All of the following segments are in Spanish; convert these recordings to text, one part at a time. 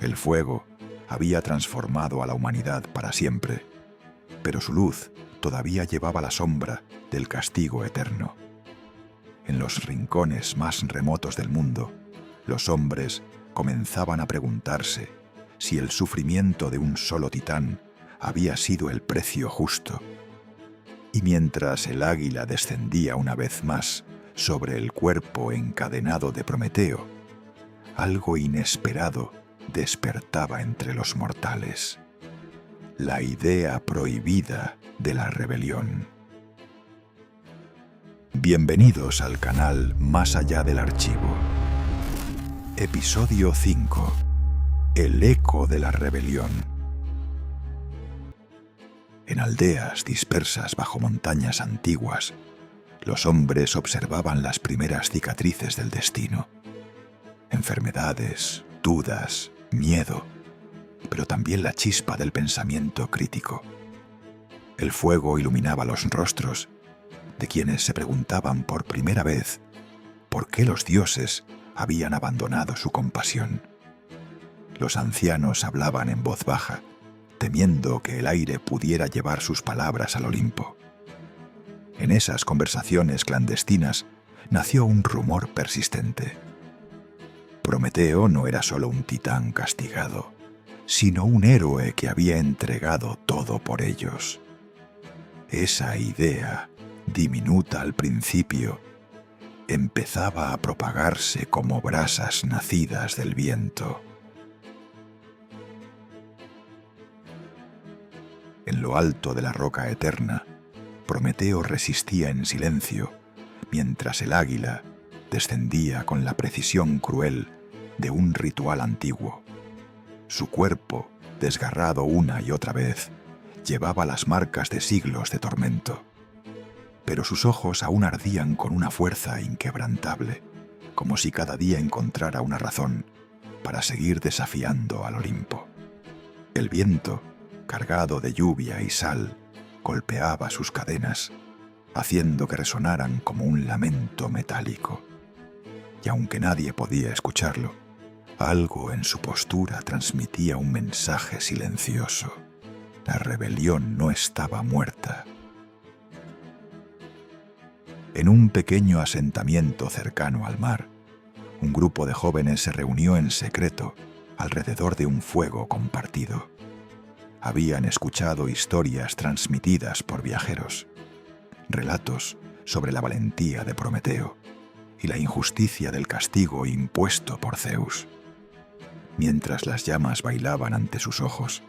El fuego había transformado a la humanidad para siempre, pero su luz todavía llevaba la sombra del castigo eterno. En los rincones más remotos del mundo, los hombres comenzaban a preguntarse si el sufrimiento de un solo titán había sido el precio justo. Y mientras el águila descendía una vez más sobre el cuerpo encadenado de Prometeo, algo inesperado despertaba entre los mortales: la idea prohibida de la rebelión. Bienvenidos al canal Más Allá del Archivo. Episodio 5. El eco de la rebelión. En aldeas dispersas bajo montañas antiguas, los hombres observaban las primeras cicatrices del destino. Enfermedades, dudas, miedo, pero también la chispa del pensamiento crítico. El fuego iluminaba los rostros de quienes se preguntaban por primera vez por qué los dioses habían abandonado su compasión. Los ancianos hablaban en voz baja, temiendo que el aire pudiera llevar sus palabras al Olimpo. En esas conversaciones clandestinas nació un rumor persistente. Prometeo no era solo un titán castigado, sino un héroe que había entregado todo por ellos. Esa idea, diminuta al principio, empezaba a propagarse como brasas nacidas del viento. En lo alto de la roca eterna, Prometeo resistía en silencio, mientras el águila descendía con la precisión cruel de un ritual antiguo. Su cuerpo, desgarrado una y otra vez, llevaba las marcas de siglos de tormento. Pero sus ojos aún ardían con una fuerza inquebrantable, como si cada día encontrara una razón para seguir desafiando al Olimpo. El viento, cargado de lluvia y sal, golpeaba sus cadenas, haciendo que resonaran como un lamento metálico. Y aunque nadie podía escucharlo, algo en su postura transmitía un mensaje silencioso: la rebelión no estaba muerta. En un pequeño asentamiento cercano al mar, un grupo de jóvenes se reunió en secreto alrededor de un fuego compartido. Habían escuchado historias transmitidas por viajeros, relatos sobre la valentía de Prometeo y la injusticia del castigo impuesto por Zeus. Mientras las llamas bailaban ante sus ojos,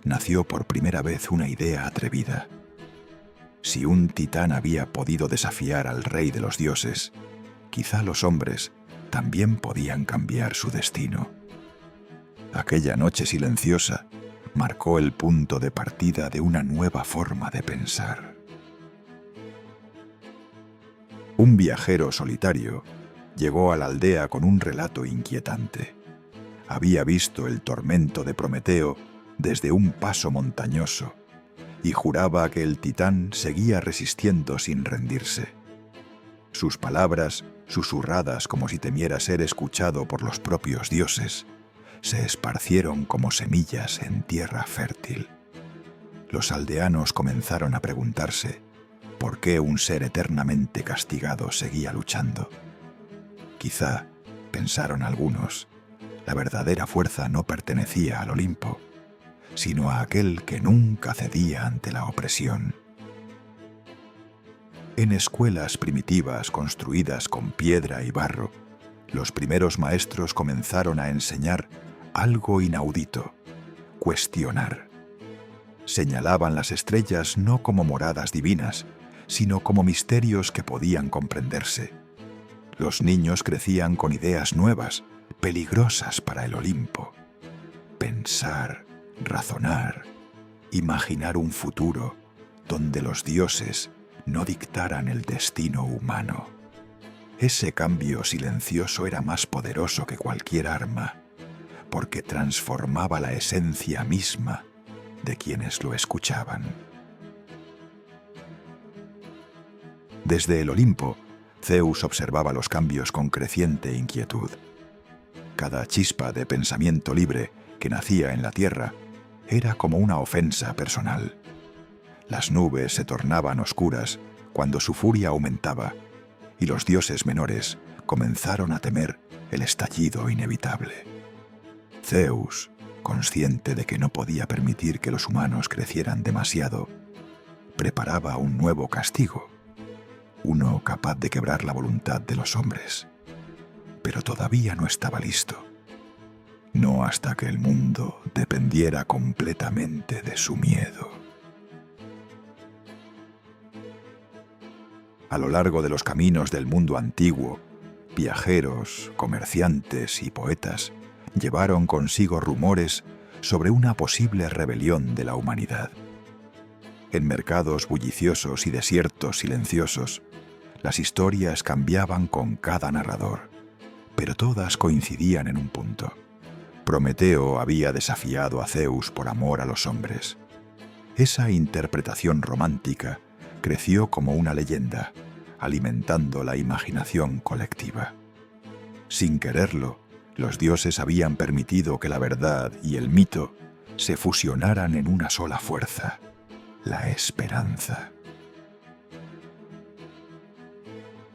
nació por primera vez una idea atrevida. Si un titán había podido desafiar al rey de los dioses, quizá los hombres también podían cambiar su destino. Aquella noche silenciosa marcó el punto de partida de una nueva forma de pensar. Un viajero solitario llegó a la aldea con un relato inquietante. Había visto el tormento de Prometeo desde un paso montañoso y juraba que el titán seguía resistiendo sin rendirse. Sus palabras, susurradas como si temiera ser escuchado por los propios dioses, se esparcieron como semillas en tierra fértil. Los aldeanos comenzaron a preguntarse por qué un ser eternamente castigado seguía luchando. Quizá, pensaron algunos, la verdadera fuerza no pertenecía al Olimpo, sino a aquel que nunca cedía ante la opresión. En escuelas primitivas construidas con piedra y barro, los primeros maestros comenzaron a enseñar algo inaudito: cuestionar. Señalaban las estrellas no como moradas divinas, sino como misterios que podían comprenderse. Los niños crecían con ideas nuevas, peligrosas para el Olimpo. Pensar, razonar, imaginar un futuro donde los dioses no dictaran el destino humano. Ese cambio silencioso era más poderoso que cualquier arma, porque transformaba la esencia misma de quienes lo escuchaban. Desde el Olimpo, Zeus observaba los cambios con creciente inquietud. Cada chispa de pensamiento libre que nacía en la tierra, era como una ofensa personal. Las nubes se tornaban oscuras cuando su furia aumentaba, y los dioses menores comenzaron a temer el estallido inevitable. Zeus, consciente de que no podía permitir que los humanos crecieran demasiado, preparaba un nuevo castigo, uno capaz de quebrar la voluntad de los hombres. Pero todavía no estaba listo. No hasta que el mundo dependiera completamente de su miedo. A lo largo de los caminos del mundo antiguo, viajeros, comerciantes y poetas llevaron consigo rumores sobre una posible rebelión de la humanidad. En mercados bulliciosos y desiertos silenciosos, las historias cambiaban con cada narrador, pero todas coincidían en un punto. Prometeo había desafiado a Zeus por amor a los hombres. Esa interpretación romántica creció como una leyenda, alimentando la imaginación colectiva. Sin quererlo, los dioses habían permitido que la verdad y el mito se fusionaran en una sola fuerza: la esperanza.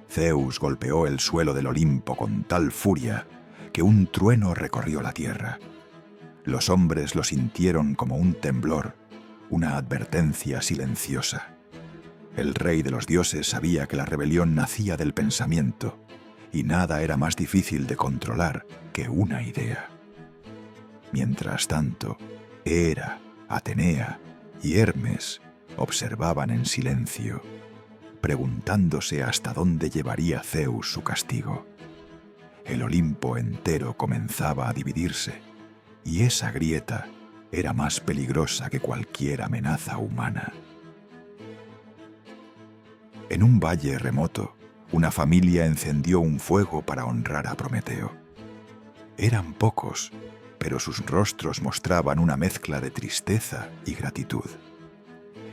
Zeus golpeó el suelo del Olimpo con tal furia que un trueno recorrió la tierra. Los hombres lo sintieron como un temblor, una advertencia silenciosa. El rey de los dioses sabía que la rebelión nacía del pensamiento, y nada era más difícil de controlar que una idea. Mientras tanto, Hera, Atenea y Hermes observaban en silencio, preguntándose hasta dónde llevaría Zeus su castigo. El Olimpo entero comenzaba a dividirse, y esa grieta era más peligrosa que cualquier amenaza humana. En un valle remoto, una familia encendió un fuego para honrar a Prometeo. Eran pocos, pero sus rostros mostraban una mezcla de tristeza y gratitud.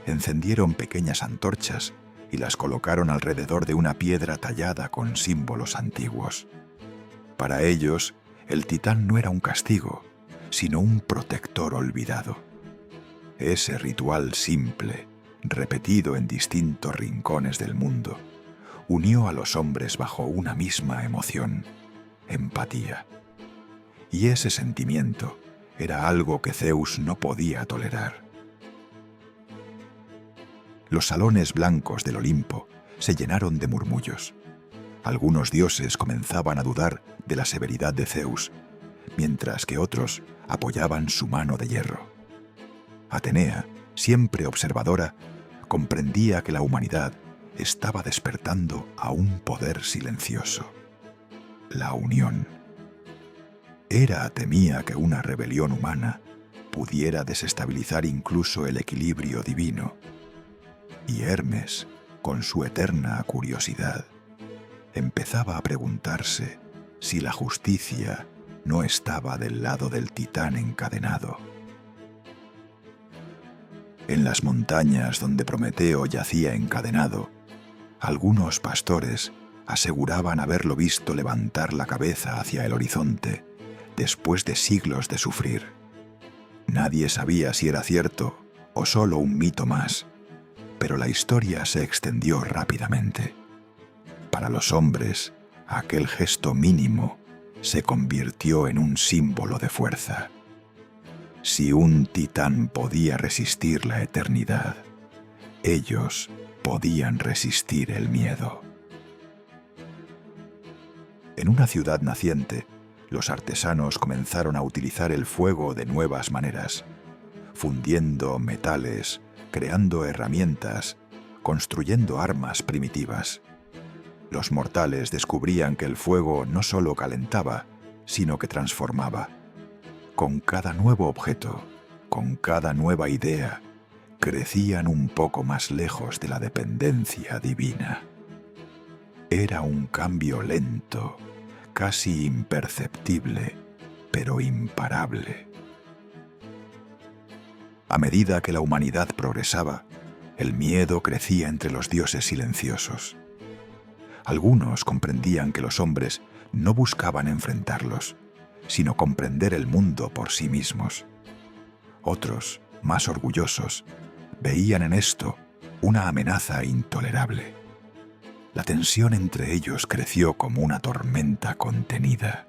Encendieron pequeñas antorchas y las colocaron alrededor de una piedra tallada con símbolos antiguos. Para ellos, el titán no era un castigo, sino un protector olvidado. Ese ritual simple, repetido en distintos rincones del mundo, unió a los hombres bajo una misma emoción: empatía. Y ese sentimiento era algo que Zeus no podía tolerar. Los salones blancos del Olimpo se llenaron de murmullos. Algunos dioses comenzaban a dudar de la severidad de Zeus, mientras que otros apoyaban su mano de hierro. Atenea, siempre observadora, comprendía que la humanidad estaba despertando a un poder silencioso: la unión. Hera temía que una rebelión humana pudiera desestabilizar incluso el equilibrio divino. Y Hermes, con su eterna curiosidad, empezaba a preguntarse si la justicia no estaba del lado del titán encadenado. En las montañas donde Prometeo yacía encadenado, algunos pastores aseguraban haberlo visto levantar la cabeza hacia el horizonte después de siglos de sufrir. Nadie sabía si era cierto o solo un mito más, pero la historia se extendió rápidamente. Para los hombres, aquel gesto mínimo se convirtió en un símbolo de fuerza. Si un titán podía resistir la eternidad, ellos podían resistir el miedo. En una ciudad naciente, los artesanos comenzaron a utilizar el fuego de nuevas maneras, fundiendo metales, creando herramientas, construyendo armas primitivas. Los mortales descubrían que el fuego no solo calentaba, sino que transformaba. Con cada nuevo objeto, con cada nueva idea, crecían un poco más lejos de la dependencia divina. Era un cambio lento, casi imperceptible, pero imparable. A medida que la humanidad progresaba, el miedo crecía entre los dioses silenciosos. Algunos comprendían que los hombres no buscaban enfrentarlos, sino comprender el mundo por sí mismos. Otros, más orgullosos, veían en esto una amenaza intolerable. La tensión entre ellos creció como una tormenta contenida.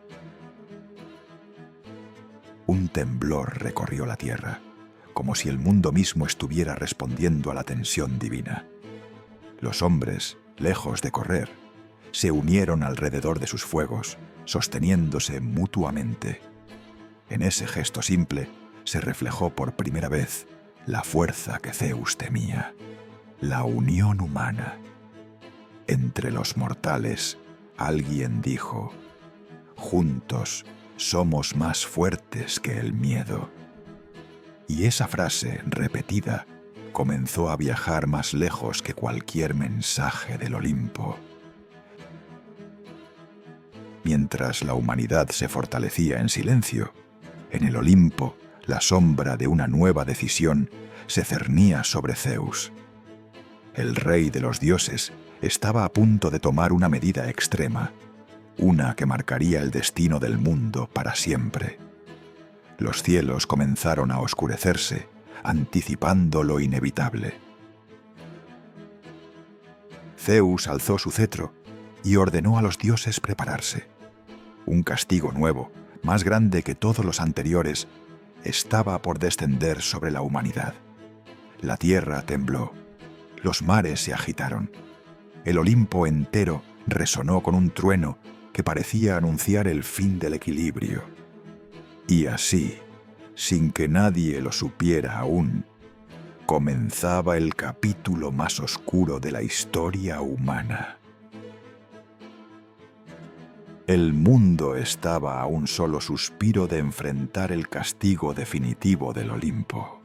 Un temblor recorrió la tierra, como si el mundo mismo estuviera respondiendo a la tensión divina. Los hombres, lejos de correr, se unieron alrededor de sus fuegos, sosteniéndose mutuamente. En ese gesto simple se reflejó por primera vez la fuerza que Zeus temía, la unión humana. Entre los mortales, alguien dijo: «Juntos somos más fuertes que el miedo». Y esa frase, repetida, comenzó a viajar más lejos que cualquier mensaje del Olimpo. Mientras la humanidad se fortalecía en silencio, en el Olimpo, la sombra de una nueva decisión se cernía sobre Zeus. El rey de los dioses estaba a punto de tomar una medida extrema, una que marcaría el destino del mundo para siempre. Los cielos comenzaron a oscurecerse, anticipando lo inevitable. Zeus alzó su cetro y ordenó a los dioses prepararse. Un castigo nuevo, más grande que todos los anteriores, estaba por descender sobre la humanidad. La tierra tembló, los mares se agitaron, el Olimpo entero resonó con un trueno que parecía anunciar el fin del equilibrio. Y así, sin que nadie lo supiera aún, comenzaba el capítulo más oscuro de la historia humana. El mundo estaba a un solo suspiro de enfrentar el castigo definitivo del Olimpo.